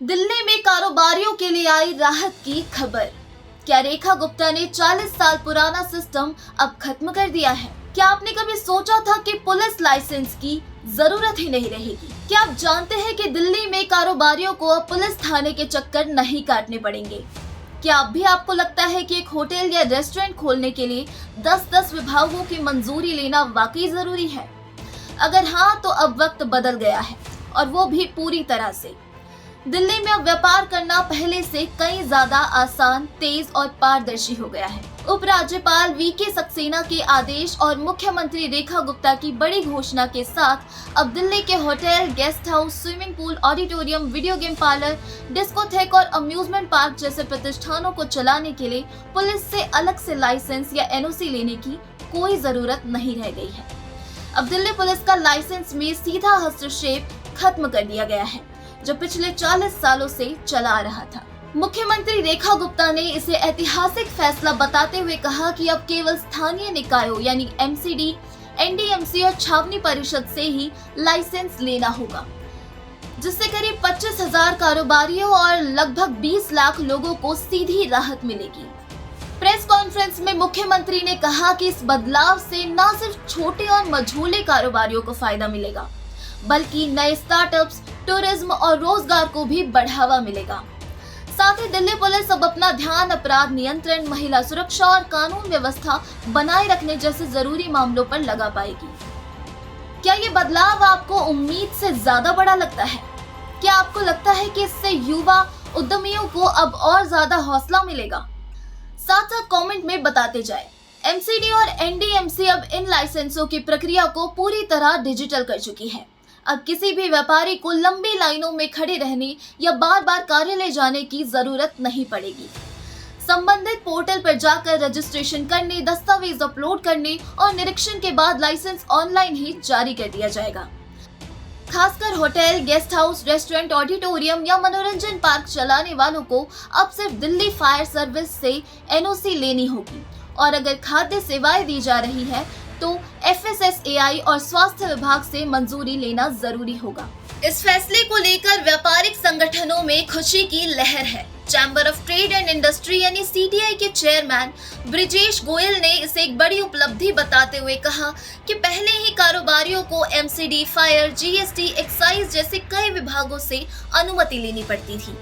दिल्ली में कारोबारियों के लिए आई राहत की खबर। क्या रेखा गुप्ता ने 40 साल पुराना सिस्टम अब खत्म कर दिया है? क्या आपने कभी सोचा था कि पुलिस लाइसेंस की जरूरत ही नहीं रहेगी? क्या आप जानते हैं कि दिल्ली में कारोबारियों को अब पुलिस थाने के चक्कर नहीं काटने पड़ेंगे? क्या अब भी आपको लगता है कि एक होटल या रेस्टोरेंट खोलने के लिए 10-10 विभागों की मंजूरी लेना वाकई जरूरी है? अगर हाँ, तो अब वक्त बदल गया है, और वो भी पूरी तरह से। दिल्ली में अब व्यापार करना पहले से कई ज्यादा आसान, तेज और पारदर्शी हो गया है। उपराज्यपाल वीके सक्सेना के आदेश और मुख्यमंत्री रेखा गुप्ता की बड़ी घोषणा के साथ अब दिल्ली के hotel, guest house, swimming pool, auditorium, video game parlour, discotheque और अम्यूजमेंट पार्क जैसे प्रतिष्ठानों को चलाने के लिए पुलिस से अलग से लाइसेंस या एनओसी लेने की कोई जरूरत नहीं रह गई है। अब दिल्ली पुलिस का लाइसेंस में सीधा हस्तक्षेप खत्म कर दिया गया है, जो पिछले 40 सालों से चला आ रहा था। मुख्यमंत्री रेखा गुप्ता ने इसे ऐतिहासिक फैसला बताते हुए कहा कि अब केवल स्थानीय निकायों यानी एमसीडी, एनडीएमसी और छावनी परिषद से ही लाइसेंस लेना होगा, जिससे करीब 25,000 कारोबारियों और लगभग 20 लाख लोगों को सीधी राहत मिलेगी। प्रेस कॉन्फ्रेंस में मुख्यमंत्री ने कहा कि इस बदलाव से न सिर्फ छोटे और मझोले कारोबारियों को फायदा मिलेगा, बल्कि नए स्टार्टअप्स, टूरिज्म और रोजगार को भी बढ़ावा मिलेगा। साथ ही दिल्ली पुलिस अब अपना ध्यान अपराध नियंत्रण, महिला सुरक्षा और कानून व्यवस्था बनाए रखने जैसे जरूरी मामलों पर लगा पाएगी। क्या ये बदलाव आपको उम्मीद से ज्यादा बड़ा लगता है? क्या आपको लगता है कि इससे युवा उद्यमियों को अब और ज्यादा हौसला मिलेगा? साथ साथ कमेंट में बताते जाए। एमसीडी और एनडीएमसी अब इन लाइसेंसों की प्रक्रिया को पूरी तरह डिजिटल कर चुकी है। अब किसी भी व्यापारी को लंबी लाइनों में खड़े रहने या बार बार कार्यालय जाने की जरूरत नहीं पड़ेगी। संबंधित पोर्टल पर जाकर रजिस्ट्रेशन करने, दस्तावेज अपलोड करने और निरीक्षण के बाद लाइसेंस ऑनलाइन ही जारी कर दिया जाएगा। खासकर hotel, guest house, restaurant, auditorium या मनोरंजन पार्क चलाने वालों को अब सिर्फ दिल्ली फायर सर्विस से एनओसी लेनी होगी, और अगर खाद्य सेवाएं दी जा रही है तो एफएसएसएआई और स्वास्थ्य विभाग से मंजूरी लेना जरूरी होगा। इस फैसले को लेकर व्यापारिक संगठनों में खुशी की लहर है। Chamber of trade and industry यानी सीटीआई के चेयरमैन ब्रिजेश गोयल ने इसे एक बड़ी उपलब्धि बताते हुए कहा कि पहले ही कारोबारियों को एमसीडी, फायर, जीएसटी, एक्साइज जैसे कई विभागों से अनुमति लेनी पड़ती थी।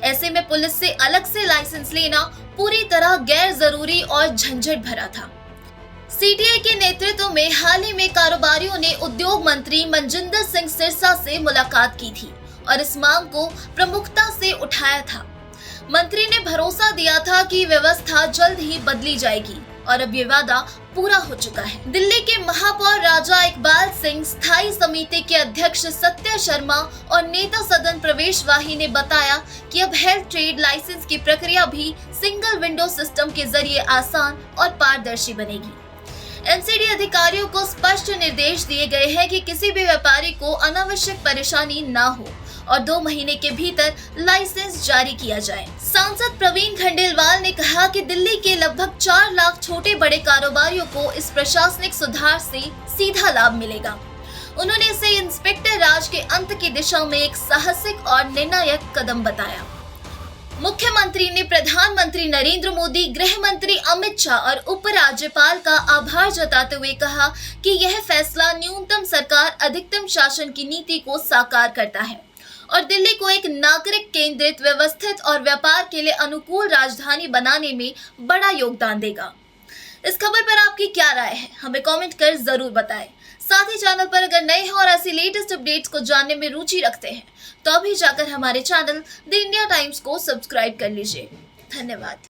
ऐसे में पुलिस से अलग से लाइसेंस लेना पूरी तरह गैर जरूरी और झंझट भरा था। सीटीआई के नेतृत्व में हाल ही में कारोबारियों ने उद्योग मंत्री मनजिंदर सिंह सिरसा से मुलाकात की थी और इस मांग को प्रमुखता से उठाया था। मंत्री ने भरोसा दिया था कि व्यवस्था जल्द ही बदली जाएगी, और अब ये वादा पूरा हो चुका है। दिल्ली के महापौर राजा इकबाल सिंह, स्थायी समिति के अध्यक्ष सत्या शर्मा और नेता सदन प्रवेश वाही ने बताया कि अब हेल्थ ट्रेड लाइसेंस की प्रक्रिया भी सिंगल विंडो सिस्टम के जरिए आसान और पारदर्शी बनेगी। एमसीडी अधिकारियों को स्पष्ट निर्देश दिए गए हैं कि किसी भी व्यापारी को अनावश्यक परेशानी ना हो और 2 महीने के भीतर लाइसेंस जारी किया जाए। सांसद प्रवीण खंडेलवाल ने कहा कि दिल्ली के लगभग 4 लाख छोटे बड़े कारोबारियों को इस प्रशासनिक सुधार से सीधा लाभ मिलेगा। उन्होंने इसे इंस्पेक्टर राज के अंत की दिशा में एक साहसिक और निर्णायक कदम बताया। मुख्यमंत्री ने प्रधानमंत्री नरेंद्र मोदी, गृह मंत्री अमित शाह और उपराज्यपाल का आभार जताते हुए कहा कि यह फैसला न्यूनतम सरकार अधिकतम शासन की नीति को साकार करता है और दिल्ली को एक नागरिक केंद्रित, व्यवस्थित और व्यापार के लिए अनुकूल राजधानी बनाने में बड़ा योगदान देगा। इस खबर पर आपकी क्या राय है? हमें कमेंट कर जरूर बताएं। साथ ही चैनल पर अगर नए हैं और ऐसी लेटेस्ट अपडेट्स को जानने में रुचि रखते हैं तो अभी जाकर हमारे चैनल द इंडिया टाइम्स को सब्सक्राइब कर लीजिए। धन्यवाद।